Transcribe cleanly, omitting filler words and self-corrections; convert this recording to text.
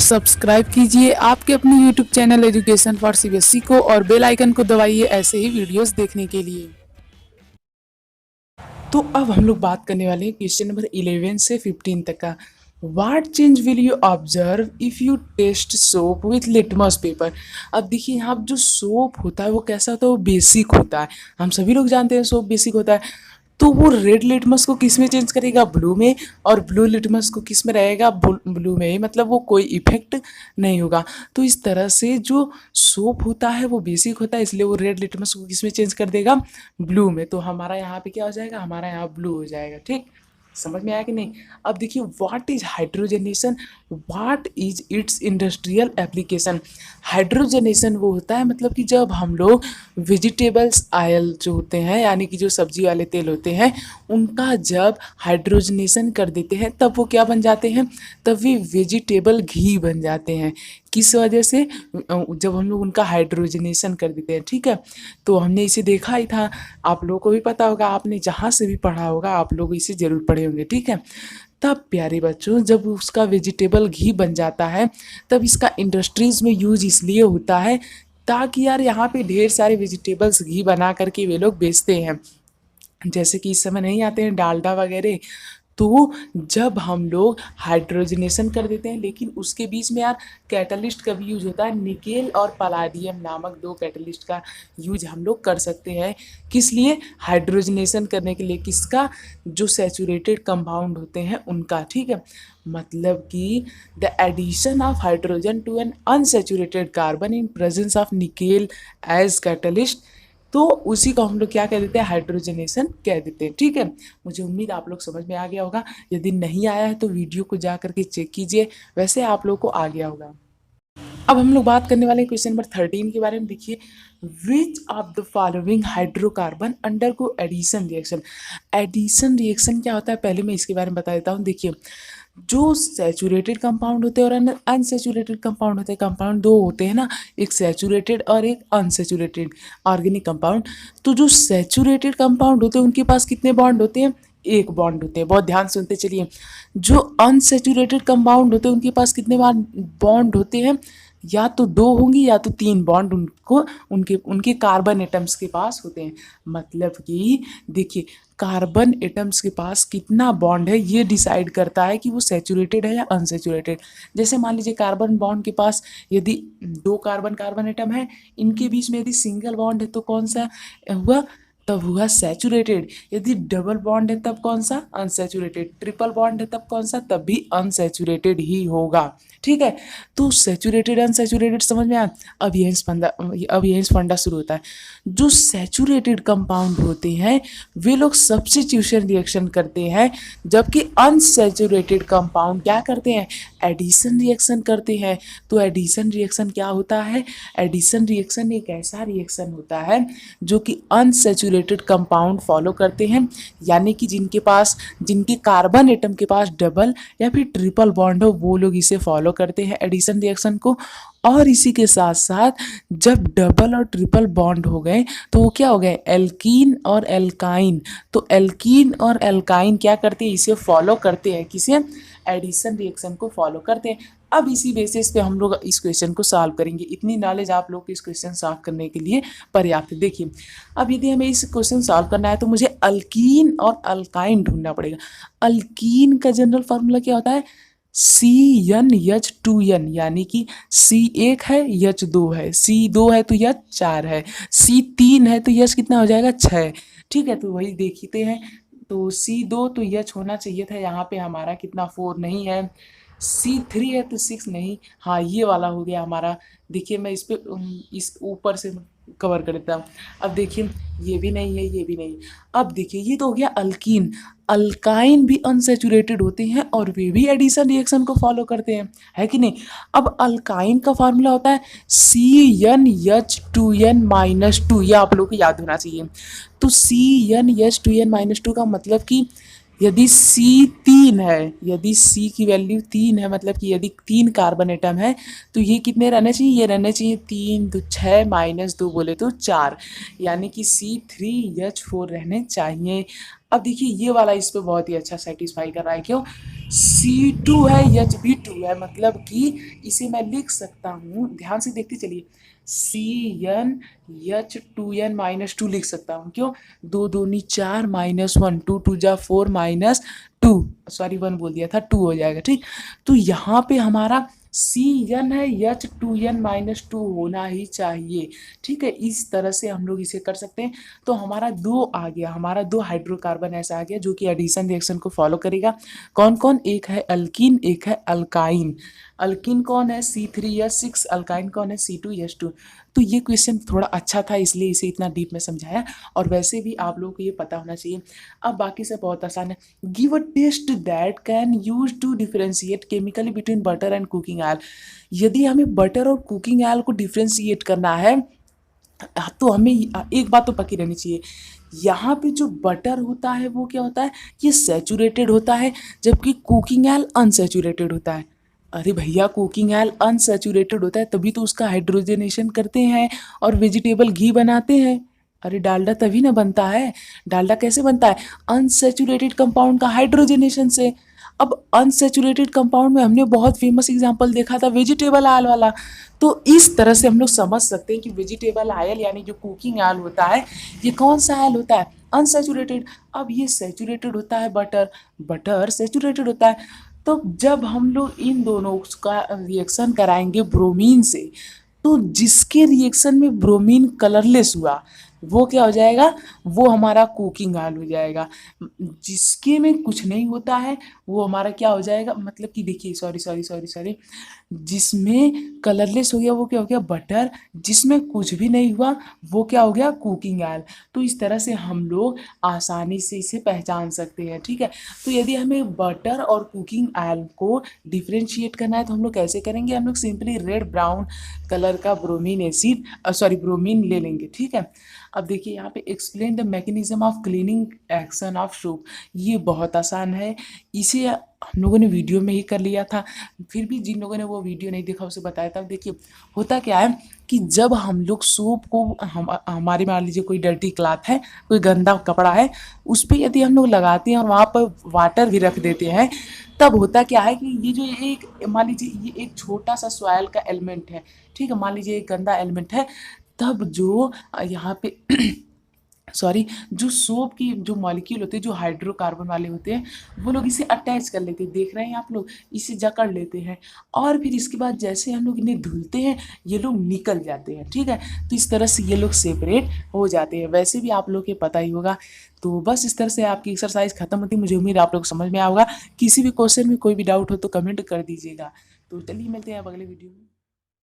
Subscribe कीजिए आपके अपने YouTube channel education for CBSE को और बेल आइकन को दबाइए ऐसे ही वीडियोस देखने के लिए। तो अब हम लोग बात करने वाले हैं क्वेश्चन नंबर 11 से 15 तक का। What change will you observe if you test soap with litmus paper. अब देखिए यहाँ जो सोप होता है वो कैसा होता है, वो बेसिक होता है। हम सभी लोग जानते हैं सोप बेसिक होता है। तो वो रेड लिटमस को किस में चेंज करेगा, ब्लू में, और ब्लू लिटमस को किस में रहेगा, ब्लू में ही, मतलब वो कोई इफेक्ट नहीं होगा। तो इस तरह से जो सोप होता है वो बेसिक होता है, इसलिए वो रेड लिटमस को किस में चेंज कर देगा, ब्लू में। तो हमारा यहाँ पे क्या हो जाएगा, हमारा यहाँ ब्लू हो जाएगा। ठीक, समझ में आया कि नहीं। अब देखिए what is hydrogenation, what is it's industrial application. Hydrogenation वो होता है मतलब कि जब हम लोग वेजिटेबल्स ऑयल जो होते हैं यानी कि जो सब्जी वाले तेल होते हैं उनका जब हाइड्रोजनेशन कर देते हैं तब वो क्या बन जाते हैं, तब वे वेजिटेबल घी बन जाते हैं। किस वजह से, जब हम लोग उनका हाइड्रोजनेशन कर देते हैं। ठीक है, तो हमने इसे देखा ही था, आप लोगों को भी पता होगा, आपने जहाँ से भी पढ़ा होगा आप लोग इसे जरूर पढ़े होंगे। ठीक है, तब प्यारे बच्चों जब उसका वेजिटेबल घी बन जाता है तब इसका इंडस्ट्रीज़ में यूज इसलिए होता है ताकि यार यहाँ पे ढेर सारे वेजिटेबल्स घी बना करके वे लोग बेचते हैं। जैसे कि इस समय नहीं आते हैं डालडा वगैरह, तो जब हम लोग हाइड्रोजनेशन कर देते हैं, लेकिन उसके बीच में यार कैटलिस्ट का भी यूज होता है। निकेल और पलाडियम नामक दो कैटलिस्ट का यूज हम लोग कर सकते हैं। किस लिए, हाइड्रोजनेशन करने के लिए। किसका, जो सैचुरेटेड कंपाउंड होते हैं उनका। ठीक है, मतलब कि the addition of hydrogen to an unsaturated carbon in presence of nickel as catalyst, तो उसी को हम लोग क्या कह देते हैं, हाइड्रोजनेशन कह देते हैं। ठीक है, मुझे उम्मीद आप लोग समझ में आ गया होगा। यदि नहीं आया है तो वीडियो को जा करके चेक कीजिए, वैसे आप लोग को आ गया होगा। अब हम लोग बात करने वाले हैं क्वेश्चन नंबर 13 के बारे में। देखिए, which of the following hydrocarbon undergo addition reaction. Addition reaction क्या होता है, पहले मैं इसके बारे में बता देता हूँ। देखिए, जो सैचुरेटेड कंपाउंड होते हैं और अनसैचुरेटेड कंपाउंड होते हैं, कंपाउंड दो होते हैं ना, एक सैचुरेटेड और एक अनसैचुरेटेड ऑर्गेनिक कंपाउंड। तो जो सैचुरेटेड कंपाउंड होते हैं उनके पास कितने बॉन्ड होते हैं, एक बॉन्ड होते हैं। बहुत ध्यान सुनते चलिए। जो अनसैचुरेटेड कंपाउंड होते हैं उनके पास कितने बार बॉन्ड होते हैं, या तो दो होंगी या तो तीन बॉन्ड उनको उनके उनके कार्बन एटम्स के पास होते हैं। मतलब कि देखिए, कार्बन एटम्स के पास कितना बॉन्ड है ये डिसाइड करता है कि वो सैचुरेटेड है या अनसैचुरेटेड। जैसे मान लीजिए कार्बन बॉन्ड के पास यदि दो कार्बन कार्बन एटम है, इनके बीच में यदि सिंगल बॉन्ड है तो कौन सा हुआ, तब हुआ सैचुरेटेड। यदि डबल बॉन्ड है तब कौन सा, अनसैचुरेटेड। ट्रिपल बॉन्ड है तब कौन सा, तब भी अनसैचुरेटेड ही होगा। ठीक है, तो सैचुरेटेड अनसैचुरेटेड समझ में आया। अब यहीं से फंडा शुरू होता है। जो सैचुरेटेड कंपाउंड होते हैं वे लोग सब्स्टिट्यूशन रिएक्शन करते हैं, जबकि अनसैचुरेटेड कंपाउंड क्या करते हैं, एडिशन रिएक्शन करते हैं। तो एडिशन रिएक्शन क्या होता है, एडिशन रिएक्शन एक ऐसा रिएक्शन होता है जो कि अनसैचुरेटेड कंपाउंड फॉलो करते हैं, यानी कि जिनके कार्बन एटम के पास डबल या फिर ट्रिपल बॉन्ड हो वो लोग इसे फॉलो करते हैं एडिशन रिएक्शन को। और इसी के साथ साथ जब डबल और ट्रिपल बॉन्ड हो गए तो वो क्या हो गए, एल्कीन और एल्काइन। तो एल्कीन और एल्काइन क्या करते हैं, इसे फॉलो करते हैं, किसे, एडिशन रिएक्शन को फॉलो करते हैं। अब इसी बेसिस पे हम लोग इस क्वेश्चन को सॉल्व करेंगे। इतनी नॉलेज आप लोग को इस क्वेश्चन सॉल्व करने के लिए पर्याप्त है। देखिए, अब यदि हमें इस क्वेश्चन सॉल्व करना है तो मुझे अल्कीन और अल्काइन ढूंढना पड़ेगा। अल्कीन का जनरल फार्मूला क्या होता है, CnH2n, यानी कि C एक है H दो है, C दो है तो H चार है, C तीन है तो H कितना हो जाएगा, 6। ठीक है, तो वही देखते हैं। तो C दो तो H होना चाहिए था, यहाँ पे हमारा कितना 4 नहीं है। C3 है तो 6 नहीं, हाँ ये वाला हो गया हमारा। देखिए मैं इस ऊपर से कवर कर देता हूँ। अब देखिए ये भी नहीं है, ये भी नहीं। अब देखिए ये तो हो गया अल्कीन। अल्काइन भी अनसैचुरेटेड होते हैं और वे भी एडिशन रिएक्शन को फॉलो करते हैं, है कि नहीं। अब अल्काइन का फार्मूला होता है CnH2n-2, ये आप लोग को याद होना चाहिए। तो CnH2n-2 का मतलब कि यदि C तीन है, यदि C की वैल्यू 3 है, मतलब कि यदि 3 कार्बन एटम है तो ये कितने रहने चाहिए, ये रहने चाहिए 3 तो 6 -2 बोले तो 4, यानी कि C3H4 रहने चाहिए। अब देखिए ये वाला इस पे बहुत ही अच्छा सेटिस्फाई कर रहा है, क्यों, C2 है, H भी 2 है, मतलब कि इसे मैं लिख सकता हूँ, ध्यान से देखते चलिए, CnH2n-2 लिख सकता हूँ। क्यों? दो दूनी 4 -1, 2 2 जा 4 -2, सॉरी 1 बोल दिया था, 2 हो जाएगा, ठीक। तो यहाँ पे हमारा Cn है, H2n-2 होना ही चाहिए, ठीक है। इस तरह से हम लोग इसे कर सकते हैं। तो हमारा दो आ गया, हमारा दो हाइड्रोकार्बन ऐसा आ गया जो कि एडिशन रिएक्शन को फॉलो करेगा। कौन कौन? एक है अल्कीन, एक है अल्काइन। अल्कीन कौन है? C3H6, अल्काइन कौन है? C2H2। तो ये क्वेश्चन थोड़ा अच्छा था, इसलिए इसे इतना डीप में समझाया, और वैसे भी आप लोगों को ये पता होना चाहिए। अब बाकी से बहुत आसान है। Give a test that can use to differentiate chemically between butter and cooking oil. यदि हमें बटर और कुकिंग ऑयल को डिफरेंशिएट करना है, तो हमें एक बात तो पक्की रहनी चाहिए, यहाँ पे जो बटर होता है वो क्या होता है? ये सैचुरेटेड होता है, जबकि कुकिंग ऑयल अनसैचुरेटेड होता है। अरे भैया, कुकिंग ऑयल अनसैचुरेटेड होता है तभी तो उसका हाइड्रोजनेशन करते हैं और वेजिटेबल घी बनाते हैं। अरे डालडा तभी ना बनता है। डालडा कैसे बनता है? अनसैचुरेटेड कंपाउंड का हाइड्रोजनेशन से। अब अनसैचुरेटेड कंपाउंड में हमने बहुत फेमस एग्जांपल देखा था वेजिटेबल ऑयल वाला। तो इस तरह से हम लोग समझ सकते हैं कि वेजिटेबल ऑयल यानी जो कुकिंग ऑयल होता है, ये कौन सा ऑयल होता है? अनसैचुरेटेड। अब ये सैचुरेटेड होता है बटर, बटर सैचुरेटेड होता है। तो जब हम लोग इन दोनों का रिएक्शन कराएंगे ब्रोमीन से, तो जिसके रिएक्शन में ब्रोमीन कलरलेस हुआ वो क्या हो जाएगा? वो हमारा कुकिंग ऑयल हो जाएगा। जिसके में कुछ नहीं होता है वो हमारा क्या हो जाएगा? मतलब कि देखिए, सॉरी सॉरी सॉरी सॉरी, जिसमें कलरलेस हो गया वो क्या हो गया? बटर। जिसमें कुछ भी नहीं हुआ वो क्या हो गया? Cooking oil. तो इस तरह से हम लोग आसानी से इसे पहचान सकते हैं, ठीक है। तो यदि हमें बटर और कुकिंग ऑयल को डिफ्रेंशिएट करना है तो हम लोग कैसे करेंगे? हम लोग सिंपली रेड ब्राउन कलर का ब्रोमीन एसिड, सॉरी ब्रोमीन ले लेंगे, ठीक है। अब देखिए यहाँ पे explain the mechanism of cleaning action of soap. ये बहुत आसान है, इसे हम लोगों ने वीडियो में ही कर लिया था। फिर भी जिन लोगों ने वो वीडियो नहीं देखा उसे बताया था। देखिए होता क्या है कि जब हम लोग सोप को हमारे मान लीजिए कोई डर्टी क्लॉथ है, कोई गंदा कपड़ा है, उस पर यदि हम लोग लगाते हैं और वहाँ पर वाटर भी रख देते हैं, तब होता क्या है कि ये जो एक मान लीजिए ये एक छोटा सा सॉयल का एलिमेंट है, ठीक है, मान लीजिए एक गंदा एलिमेंट है, तब जो यहाँ पे सॉरी, जो सोप की जो मॉलिक्यूल होते हैं, जो हाइड्रोकार्बन वाले होते हैं, वो लोग इसे अटैच कर लेते हैं, देख रहे हैं आप लोग, इसे जकड़ लेते हैं, और फिर इसके बाद जैसे हम लोग इन्हें धुलते हैं ये लोग निकल जाते हैं, ठीक है। तो इस तरह से ये लोग सेपरेट हो जाते हैं। वैसे भी आप लोग के पता ही होगा। तो बस इस तरह से आपकी एक्सरसाइज खत्म होती है। मुझे उम्मीद आप लोग को समझ में आएगा। किसी भी क्वेश्चन में कोई भी डाउट हो तो कमेंट कर दीजिएगा। तो चलिए मिलते हैं अब अगले वीडियो में।